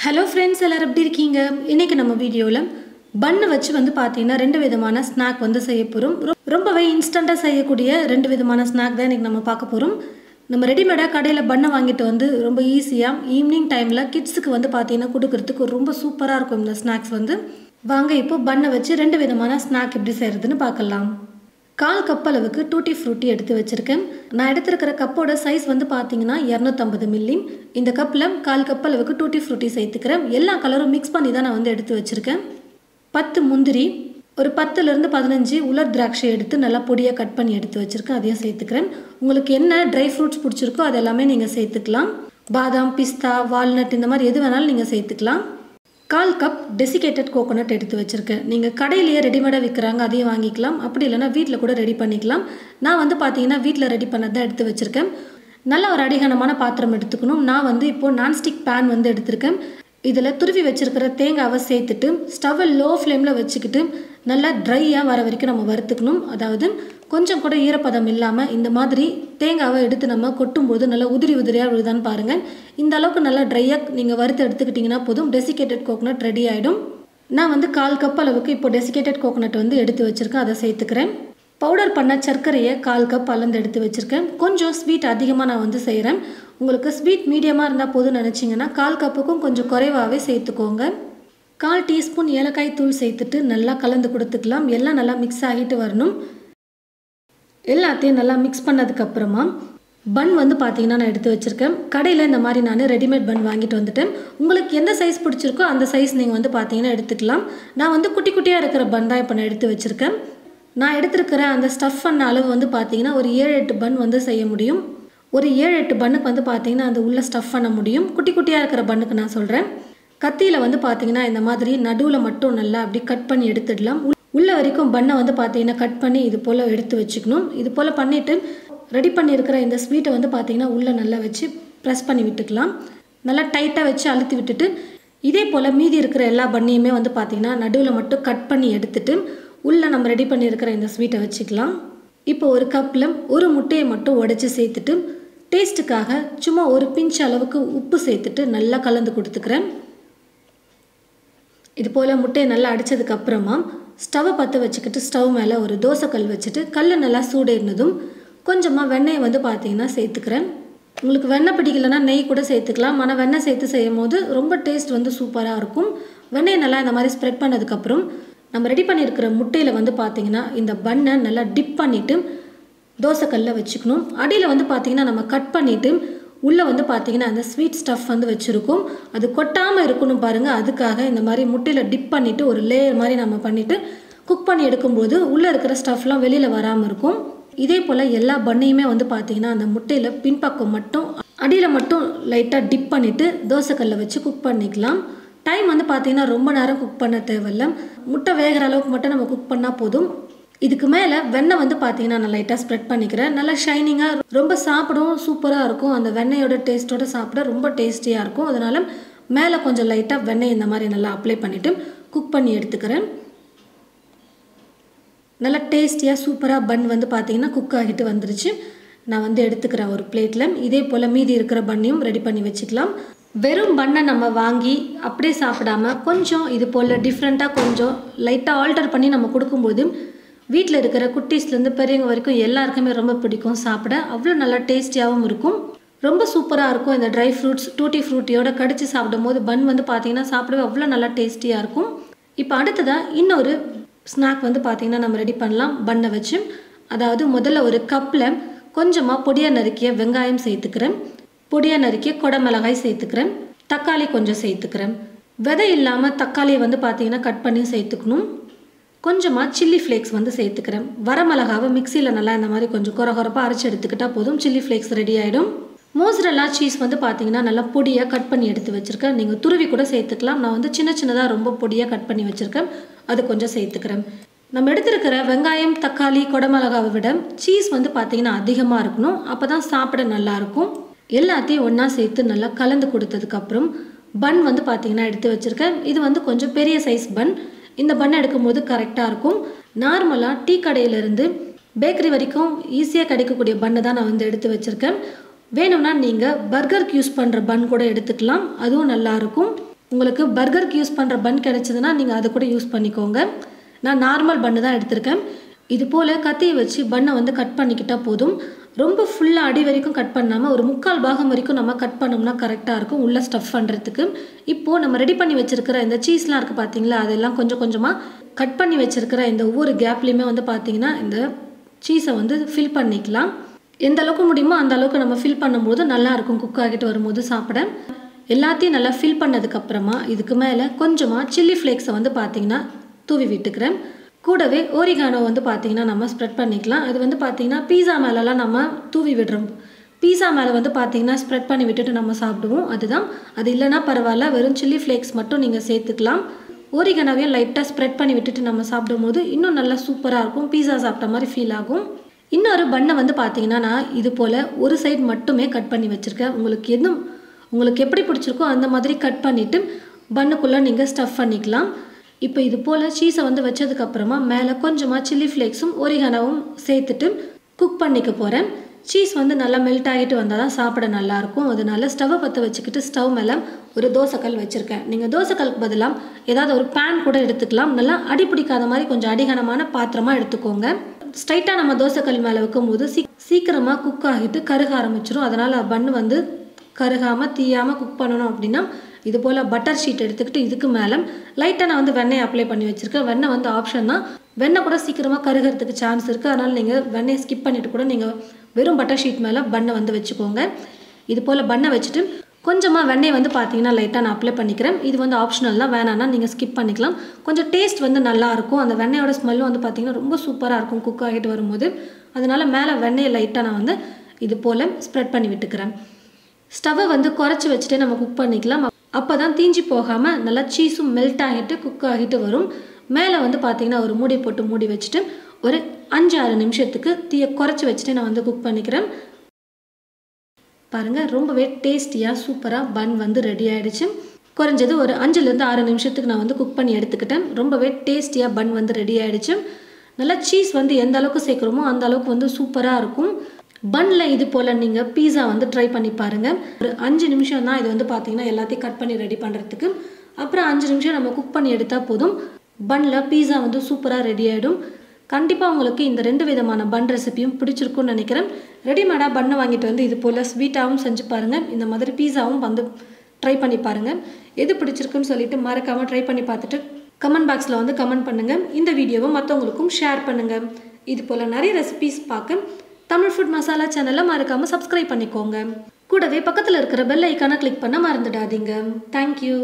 Hello friends, எல்லாரும் எப்படி இருக்கீங்க? இன்னைக்கு நம்ம வீடியோல பன் வச்சு வந்து பாத்தீங்கன்னா ரெண்டு விதமான ஸ்நாக் வந்து செய்ய போறோம். ரொம்பவே இன்ஸ்டன்ட்டா செய்யக்கூடிய ரெண்டு விதமான ஸ்நாக் தான் இன்னைக்கு நம்ம பார்க்க போறோம். நம்ம ரெடிமேடா கடையில பன் வாங்கிட்டு வந்து ரொம்ப ஈஸியா ஈவினிங் டைம்ல கிட்ஸ்க்கு வந்து பாத்தீங்கன்னா கொடுக்கிறதுக்கு ரொம்ப சூப்பரா இருக்கும் இந்த ஸ்நாக்ஸ் வந்து. வாங்க இப்போ பன் வச்சு ரெண்டு விதமான ஸ்நாக் எப்படி செய்யறதுன்னு பார்க்கலாம். 1/4 கப் அளவுக்கு டூட்டி ஃப்ரூட்டி எடுத்து வச்சிருக்கேன். நான் எடுத்துக்கிற கப்போட சைஸ் வந்து பாத்தீங்கன்னா 250 மில்லி. இந்த கப்ல 1/4 கப் அளவுக்கு டூட்டி ஃப்ரூட்டி சேர்த்துக்கிறேன். எல்லா கலரும் மிக்ஸ் பண்ணி தான் நான் வந்து எடுத்து வச்சிருக்கேன். 10 முந்திரி, ஒரு 10 ல இருந்து 15 உலர் திராட்சை எடுத்து நல்லா பொடியா கட் பண்ணி எடுத்து வச்சிருக்கேன். அதையும் சேர்த்துக்கிறேன். உங்களுக்கு என்ன ட்ரை ஃப்ரூட்ஸ் பிடிச்சிருக்கோ அது எல்லாமே நீங்க சேர்த்துக்கலாம். பாதாம், பிஸ்தா, வால்நட் இந்த மாதிரி எது வேணாலும் நீங்க சேர்த்துக்கலாம். 1/4 கப் டெசிகேட்டட் கோகோனட் எடுத்து வச்சிருக்கேன். நீங்க கடையிலேயே ரெடிமேடா விற்கிறாங்க, அதையும் வாங்கிக்கலாம். அப்படி இல்லைன்னா வீட்டில் கூட ரெடி பண்ணிக்கலாம். நான் வந்து பார்த்தீங்கன்னா வீட்டில் ரெடி பண்ணதான் எடுத்து வச்சிருக்கேன். நல்ல ஒரு அடிகனமான பாத்திரம் எடுத்துக்கணும். நான் வந்து இப்போ நான்ஸ்டிக் பேன் வந்து எடுத்திருக்கேன். இதில் துருவி வச்சிருக்கிற தேங்காவை சேர்த்துட்டு ஸ்டவ்வை லோ ஃப்ளேமில் வச்சுக்கிட்டு நல்லா ட்ரையாக வர வரைக்கும் நம்ம வறுத்துக்கணும். அதாவது கொஞ்சம் கூட ஈரப்பதம் இல்லாமல் இந்த மாதிரி தேங்காவை எடுத்து நம்ம கொட்டும்போது நல்லா உதிரி உதிரியாக விழுதான்னு பாருங்கள். இந்த அளவுக்கு நல்லா ட்ரையாக நீங்கள் வறுத்து எடுத்துக்கிட்டிங்கன்னா போதும். டெசிகேட்டட் கோகோனட் ரெடி ஆகிடும். நான் வந்து 1/4 கப் அளவுக்கு இப்போ டெசிகேட்டட் கோகோனட் வந்து எடுத்து வச்சுருக்கேன். அதை சேர்த்துக்கிறேன். பவுடர் பண்ண சர்க்கரையை 1/4 கப் அளந்து எடுத்து வச்சுருக்கேன். கொஞ்சம் ஸ்வீட் அதிகமாக நான் வந்து செய்கிறேன். உங்களுக்கு ஸ்வீட் மீடியமாக இருந்தால் போதும்னு நினச்சிங்கன்னா 1/4 கப்புக்கும் கொஞ்சம் குறைவாகவே சேர்த்துக்கோங்க. 1/4 டீஸ்பூன் ஏலக்காய் தூள் சேர்த்துட்டு நல்லா கலந்து கொடுத்துக்கலாம். எல்லாம் நல்லா மிக்ஸ் ஆகிட்டு வரணும். எல்லாத்தையும் நல்லா மிக்ஸ் பண்ணதுக்கப்புறமா பன் வந்து பார்த்தீங்கன்னா நான் எடுத்து வச்சுருக்கேன். கடையில் இந்த மாதிரி நான் ரெடிமேட் பன் வாங்கிட்டு வந்துட்டேன். உங்களுக்கு எந்த சைஸ் பிடிச்சிருக்கோ அந்த சைஸ் நீங்கள் வந்து பார்த்தீங்கன்னா எடுத்துக்கலாம். நான் வந்து குட்டி குட்டியாக இருக்கிற பன் தான் இப்போ நான் எடுத்து வச்சுருக்கேன். நான் எடுத்துருக்கிற அந்த ஸ்டஃப் பண்ண அளவு வந்து பார்த்தீங்கன்னா ஒரு 7-8 பன் வந்து செய்ய முடியும். ஒரு 7-8 பன்னுக்கு வந்து பார்த்தீங்கன்னா அந்த உள்ள ஸ்டஃப் பண்ண முடியும். குட்டி குட்டியாக இருக்கிற பன்னுக்கு நான் சொல்கிறேன். கத்தியில் வந்து பார்த்தீங்கன்னா இந்த மாதிரி நடுவில் மட்டும் நல்லா அப்படி கட் பண்ணி எடுத்துடலாம். உள்ள வரைக்கும் பன்னை வந்து பார்த்தீங்கன்னா கட் பண்ணி இது போல் எடுத்து வச்சுக்கணும். இது போல் பண்ணிவிட்டு ரெடி பண்ணியிருக்கிற இந்த ஸ்வீட்டை வந்து பார்த்தீங்கன்னா உள்ளே நல்லா வச்சு ப்ரெஸ் பண்ணி விட்டுக்கலாம். நல்லா டைட்டாக வச்சு அழுத்தி விட்டுட்டு இதே போல் மீதி இருக்கிற எல்லா பன்னையுமே வந்து பார்த்தீங்கன்னா நடுவில் மட்டும் கட் பண்ணி எடுத்துட்டு உள்ளே நம்ம ரெடி பண்ணியிருக்கிற இந்த ஸ்வீட்டை வச்சுக்கலாம். இப்போ ஒரு கப்பில் ஒரு முட்டையை மட்டும் உடைச்சி சேர்த்துட்டு டேஸ்ட்டுக்காக சும்மா ஒரு பிஞ்ச் அளவுக்கு உப்பு சேர்த்துட்டு நல்லா கலந்து கொடுத்துக்கிறேன். இது போல் முட்டையை நல்லா அடித்ததுக்கப்புறமா ஸ்டவ்வை பற்ற வச்சுக்கிட்டு ஸ்டவ் மேலே ஒரு தோசைக்கல் வச்சுட்டு கல் நல்லா சூடேறினதும் கொஞ்சமாக வெண்ணெயை வந்து பார்த்தீங்கன்னா சேர்த்துக்கிறேன். உங்களுக்கு வெண்ணெய் பிடிக்கலன்னா நெய் கூட சேர்த்துக்கலாம். ஆனால் வெண்ணெய் சேர்த்து செய்யும் போது ரொம்ப டேஸ்ட் வந்து சூப்பராக இருக்கும். வெண்ணெயை நல்லா இந்த மாதிரி ஸ்ப்ரெட் பண்ணதுக்கப்புறம் நம்ம ரெடி பண்ணியிருக்கிற முட்டையில் வந்து பார்த்தீங்கன்னா இந்த பன்னை நல்லா டிப் பண்ணிவிட்டு தோசைக்கல்லில் வச்சுக்கணும். அடியில் வந்து பார்த்தீங்கன்னா நம்ம கட் பண்ணிவிட்டு உள்ளே வந்து பார்த்தீங்கன்னா அந்த ஸ்வீட் ஸ்டஃப் வந்து வச்சுருக்கோம். அது கொட்டாமல் இருக்கணும் பாருங்கள். அதுக்காக இந்த மாதிரி முட்டையில் டிப் பண்ணிவிட்டு ஒரு லேயர் மாதிரி நம்ம பண்ணிவிட்டு குக் பண்ணி எடுக்கும்போது உள்ளே இருக்கிற ஸ்டஃப்லாம் வெளியில் வராமல் இருக்கும். இதே போல் எல்லா பன்னையுமே வந்து பார்த்தீங்கன்னா அந்த முட்டையில் பின்பக்கம் மட்டும் அடியில் மட்டும் லைட்டாக டிப் பண்ணிவிட்டு தோசைக்கல்லில் வச்சு குக் பண்ணிக்கலாம். டைம் வந்து பார்த்தீங்கன்னா ரொம்ப நேரம் குக் பண்ண தேவையில்லை. முட்டை வேகிற அளவுக்கு மட்டும் நம்ம குக் பண்ணால் போதும். இதுக்கு மேலே வெண்ணெய் வந்து பார்த்தீங்கன்னா நான் லைட்டாக ஸ்ப்ரெட் பண்ணிக்கிறேன். நல்லா ஷைனிங்காக ரொம்ப சாப்பிடவும் சூப்பராக இருக்கும். அந்த வெண்ணெயோட டேஸ்ட்டோடு சாப்பிட ரொம்ப டேஸ்டியாக இருக்கும். அதனால் மேலே கொஞ்சம் லைட்டாக வெண்ணெய் இந்த மாதிரி நல்லா அப்ளை பண்ணிவிட்டு குக் பண்ணி எடுத்துக்கிறேன். நல்லா டேஸ்டியாக சூப்பராக பன் வந்து பார்த்தீங்கன்னா குக் ஆகிட்டு வந்துருச்சு. நான் வந்து எடுத்துக்கிறேன் ஒரு பிளேட்டில். இதே போல் மீதி இருக்கிற பன்னையும் ரெடி பண்ணி வச்சுக்கலாம். வெறும் பன்னை நம்ம வாங்கி அப்படியே சாப்பிடாம கொஞ்சம் இது போல் டிஃப்ரெண்ட்டாக கொஞ்சம் லைட்டாக ஆல்டர் பண்ணி நம்ம கொடுக்கும்போது வீட்டில் இருக்கிற குட்டீஸ்லேருந்து பெரியவங்க வரைக்கும் எல்லாருக்குமே ரொம்ப பிடிக்கும். சாப்பிட அவ்வளோ நல்லா டேஸ்டியாகவும் இருக்கும். ரொம்ப சூப்பராக இருக்கும். இந்த ட்ரை ஃப்ரூட்ஸ் டூட்டி ஃப்ரூட்டியோட கடிச்சு சாப்பிடும் போது பன் வந்து பார்த்தீங்கன்னா சாப்பிடவே அவ்வளோ நல்லா டேஸ்டியாக இருக்கும். இப்போ அடுத்ததாக இன்னொரு ஸ்நாக் வந்து பார்த்தீங்கன்னா நம்ம ரெடி பண்ணலாம் பன்னை வச்சு. அதாவது முதல்ல ஒரு கப்பில் கொஞ்சமாக பொடியாக நறுக்கிய வெங்காயம் சேர்த்துக்கிறேன். பொடியாக நறுக்கிய கொடமிளகாய் சேர்த்துக்கிறேன். தக்காளி கொஞ்சம் சேர்த்துக்கிறேன். விதை இல்லாமல் தக்காளியை வந்து பார்த்தீங்கன்னா கட் பண்ணி சேர்த்துக்கணும். கொஞ்சமாக சில்லி ஃப்ளேக்ஸ் வந்து சேர்த்துக்கிறேன். வரமிளகாவை மிக்சியில் நல்லா இந்த மாதிரி கொஞ்சம் கொரகொரப்பாக அரைச்சி எடுத்துக்கிட்டால் போதும். சில்லி ஃப்ளேக்ஸ் ரெடி ஆகிடும். மோசரல்லா சீஸ் வந்து பார்த்தீங்கன்னா நல்லா பொடியாக கட் பண்ணி எடுத்து வச்சுருக்கேன். நீங்கள் துருவி கூட சேர்த்துக்கலாம். நான் வந்து சின்ன சின்னதாக ரொம்ப பொடியாக கட் பண்ணி வச்சுருக்கேன். அது கொஞ்சம் சேர்த்துக்கிறேன். நம்ம எடுத்துருக்கிற வெங்காயம், தக்காளி, கொடமிளகாவை விட சீஸ் வந்து பார்த்தீங்கன்னா அதிகமாக இருக்கணும். அப்போ தான் சாப்பிட நல்லாயிருக்கும். எல்லாத்தையும் ஒன்றா சேர்த்து நல்லா கலந்து கொடுத்ததுக்கப்புறம் பன் வந்து பார்த்தீங்கன்னா எடுத்து வச்சுருக்கேன். இது வந்து கொஞ்சம் பெரிய சைஸ் பன். இந்த பன்னை எடுக்கும்போது கரெக்டாக இருக்கும். நார்மலாக டீ கடையிலேருந்து பேக்கரி வரைக்கும் ஈஸியாக கிடைக்கக்கூடிய பன்னு தான் நான் வந்து எடுத்து வச்சுருக்கேன். வேணும்னா நீங்கள் பர்கருக்கு யூஸ் பண்ணுற பன் கூட எடுத்துக்கலாம். அதுவும் நல்லாயிருக்கும். உங்களுக்கு பர்கருக்கு யூஸ் பண்ணுற பன் கிடைச்சதுன்னா நீங்கள் அதை கூட யூஸ் பண்ணிக்கோங்க. நான் நார்மல் பன்னு தான் எடுத்திருக்கேன். இது போல் கத்தியை வச்சு பன்னை வந்து கட் பண்ணிக்கிட்டால் போதும். ரொம்ப ஃபுல்லாக அடி வரைக்கும் கட் பண்ணாமல் ஒரு 3/4 பாகம் வரைக்கும் நம்ம கட் பண்ணோம்னா கரெக்டாக இருக்கும் உள்ளே ஸ்டஃப் பண்ணுறதுக்கு. இப்போது நம்ம ரெடி பண்ணி வச்சுருக்கிற இந்த சீஸ்லாம் இருக்குது பார்த்தீங்களா, அதெல்லாம் கொஞ்சம் கொஞ்சமாக கட் பண்ணி வச்சுருக்கிற இந்த ஒவ்வொரு கேப்லேயுமே வந்து பார்த்திங்கன்னா இந்த சீஸை வந்து ஃபில் பண்ணிக்கலாம். எந்த அளவுக்கு முடியுமோ அந்த அளவுக்கு நம்ம ஃபில் பண்ணும்போது நல்லாயிருக்கும் குக் ஆகிட்டு வரும்போது சாப்பிட. எல்லாத்தையும் நல்லா ஃபில் பண்ணதுக்கப்புறமா இதுக்கு மேலே கொஞ்சமாக சில்லி ஃப்ளேக்ஸை வந்து பார்த்திங்கன்னா தூவி விட்டுக்கிறேன். கூடவே ஓரிகானோ வந்து பார்த்திங்கன்னா நம்ம ஸ்ப்ரெட் பண்ணிக்கலாம். அது வந்து பார்த்திங்கன்னா பீஸா மேலெலாம் நம்ம தூவி விடுறோம். பீஸா மேலே வந்து பார்த்திங்கன்னா ஸ்ப்ரெட் பண்ணி விட்டுட்டு நம்ம சாப்பிடுவோம். அதுதான். அது இல்லைனா பரவாயில்ல, வெறும் சில்லி ஃப்ளேக்ஸ் மட்டும் நீங்கள் சேர்த்துக்கலாம். ஓரிகானோவையும் லைட்டாக ஸ்ப்ரெட் பண்ணி விட்டுட்டு நம்ம சாப்பிடும்போது இன்னும் நல்லா சூப்பராக இருக்கும். பீஸா சாப்பிட்ட மாதிரி ஃபீல் ஆகும். இன்னொரு பன்னை வந்து பார்த்திங்கன்னா நான் இது போல் ஒரு சைடு மட்டுமே கட் பண்ணி வச்சுருக்கேன். உங்களுக்கு எப்படி பிடிச்சிருக்கோ அந்த மாதிரி கட் பண்ணிவிட்டு பன்னுக்குள்ளே நீங்கள் ஸ்டஃப் பண்ணிக்கலாம். இப்போ இது போல் சீஸை வந்து வச்சதுக்கப்புறமா மேலே கொஞ்சமாக சில்லி ஃப்ளேக்ஸும் ஓரிகானோவும் சேர்த்துட்டு குக் பண்ணிக்க போகிறேன். சீஸ் வந்து நல்லா மெல்ட் ஆகிட்டு வந்தால் தான் சாப்பிட நல்லாயிருக்கும். அதனால ஸ்டவ்வை பற்ற வச்சுக்கிட்டு ஸ்டவ் மேலே ஒரு தோசைக்கல் வச்சுருக்கேன். நீங்கள் தோசைக்கல்க்கு பதிலாக ஏதாவது ஒரு பேன் கூட எடுத்துக்கலாம். நல்லா அடி பிடிக்காத மாதிரி கொஞ்சம் அடிகனமான பாத்திரமாக எடுத்துக்கோங்க. ஸ்ட்ரைட்டாக நம்ம தோசைக்கல் மேலே வைக்கும்போது சீக்கிரமாக குக் ஆகிட்டு கருக ஆரம்பிச்சிடும். அதனால் பன்னு வந்து கருகாமல் தீயாமல் குக் பண்ணணும் அப்படின்னா இது போல் பட்டர் ஷீட் எடுத்துக்கிட்டு இதுக்கு மேலே லைட்டாக நான் வந்து வெண்ணெய் அப்ளை பண்ணி வச்சுருக்கேன். வெண்ணெய் வந்து ஆப்ஷன் தான். வெண்ணெய் கூட சீக்கிரமாக கருகிறதுக்கு சான்ஸ் இருக்குது. அதனால் நீங்கள் வெண்ணெயை ஸ்கிப் பண்ணிவிட்டு கூட நீங்கள் வெறும் பட்டர் ஷீட் மேலே பன்னை வந்து வச்சுக்கோங்க. இது போல் பன்னை வச்சுட்டு கொஞ்சமாக வெண்ணெய் வந்து பார்த்தீங்கன்னா லைட்டாக நான் அப்ளை பண்ணிக்கிறேன். இது வந்து ஆப்ஷனல் தான், வேணான்னா நீங்கள் ஸ்கிப் பண்ணிக்கலாம். கொஞ்சம் டேஸ்ட் வந்து நல்லாயிருக்கும். அந்த வெண்ணெயோட ஸ்மெல்லும் வந்து பார்த்திங்கன்னா ரொம்ப சூப்பராக இருக்கும் குக் ஆகிட்டு வரும்போது. அதனால் மேலே வெண்ணெயை லைட்டாக நான் வந்து இது போல் ஸ்ப்ரெட் பண்ணி விட்டுக்கிறேன். ஸ்டவ்வை வந்து குறைச்சி வச்சுட்டு நம்ம குக் பண்ணிக்கலாம். அப்போ தான் தீஞ்சி போகாமல் நல்லா சீஸும் மெல்ட் ஆகிட்டு குக் ஆகிட்டு வரும். மேலே வந்து பார்த்திங்கன்னா ஒரு மூடி போட்டு மூடி வச்சுட்டு ஒரு 5-6 நிமிஷத்துக்கு தீயை குறைச்சி வச்சுட்டு நான் வந்து குக் பண்ணிக்கிறேன். பாருங்கள், ரொம்பவே டேஸ்டியாக சூப்பராக பன் வந்து ரெடி ஆகிடுச்சு. குறைஞ்சது ஒரு 5-6 நிமிஷத்துக்கு நான் வந்து குக் பண்ணி எடுத்துக்கிட்டேன். ரொம்பவே டேஸ்டியாக பன் வந்து ரெடி ஆகிடுச்சு. நல்லா சீஸ் வந்து எந்த அளவுக்கு சேர்க்குறோமோ அந்த அளவுக்கு வந்து சூப்பராக இருக்கும். பன்னில் இது போல் நீங்கள் பீஸா வந்து ட்ரை பண்ணி பாருங்கள். ஒரு 5 நிமிஷம் தான் இது வந்து பார்த்திங்கன்னா எல்லாத்தையும் கட் பண்ணி ரெடி பண்ணுறதுக்கு. அப்புறம் 5 நிமிஷம் நம்ம குக் பண்ணி எடுத்தால் போதும். பன்னில் பீஸா வந்து சூப்பராக ரெடி ஆகிடும். கண்டிப்பாக உங்களுக்கு இந்த 2 விதமான பன் ரெசிபியும் பிடிச்சிருக்குன்னு நினைக்கிறேன். ரெடிமேடாக பன்னை வாங்கிட்டு வந்து இது போல் ஸ்வீட்டாகவும் செஞ்சு பாருங்கள். இந்த மாதிரி பீஸாவும் வந்து ட்ரை பண்ணி பாருங்கள். எது பிடிச்சிருக்குன்னு சொல்லிட்டு மறக்காமல் ட்ரை பண்ணி பார்த்துட்டு கமெண்ட் பாக்ஸில் வந்து கமெண்ட் பண்ணுங்கள். இந்த வீடியோவை மற்றவங்களுக்கும் ஷேர் பண்ணுங்கள். இது போல் நிறைய ரெசிபிஸ் பார்க்க தமிழ் ஃபுட் மசாலா சேனலை மறக்காமல் சப்ஸ்கிரைப் பண்ணிக்கோங்க. கூடவே பக்கத்தில் இருக்கிற பெல் ஐக்கானை கிளிக் பண்ண மறந்துடாதீங்க. தேங்க்யூ.